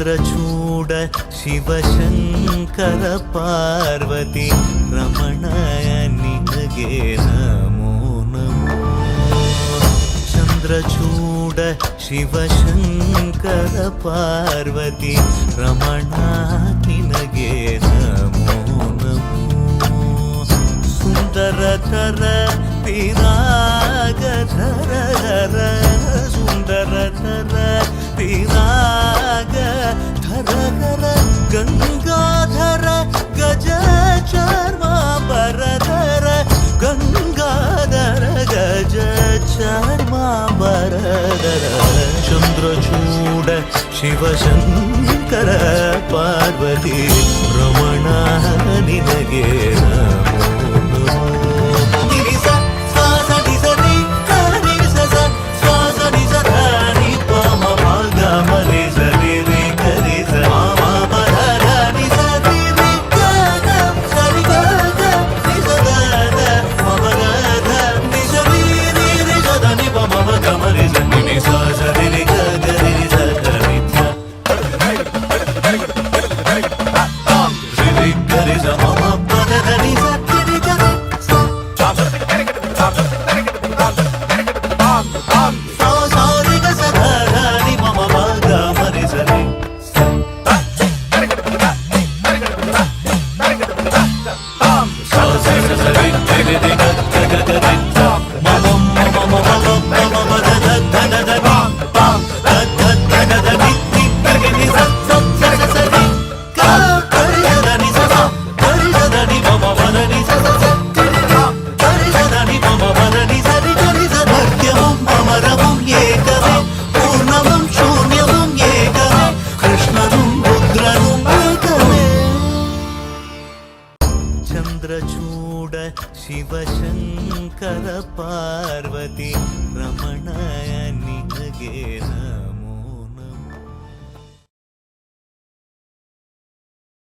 ಚಂದ್ರಚೂಡ ಶಿವಶಂಕರ ಪಾರ್ವತಿ ರಮಣಯ ನಿನಗೆ ನಮೋ ನಮೋ. ಚಂದ್ರಚೂಡ ಶಿವಶಂಕರ ಪಾರ್ವತಿ ರಮಣ ನಿನಗೆ ನಮೋ ನಮೋ. ಸುಂದರತರ ವಿರಾಗಧರ ಸುಂದರತರ ವಿರಾಗಧರ ಗಂಗಾಧರ ಗಜ ಚರ್ಮಾಂಬರಧರ ಗಂಗಾಧರ ಗಜ ಚರ್ಮಾಂಬರಧರ. ಚಂದ್ರಚೂಡ ಶಿವಶಂಕರ ಪಾರ್ವತಿ ರಮಣ ನಿನಗೆ ನಮೋ ನಮೋ. ಚಂದ್ರಚೂಡ ಶಿವಶಂಕರ ಪಾರ್ವತಿ ರಮಣಯ ನಿನಗೆ ನಮೋ.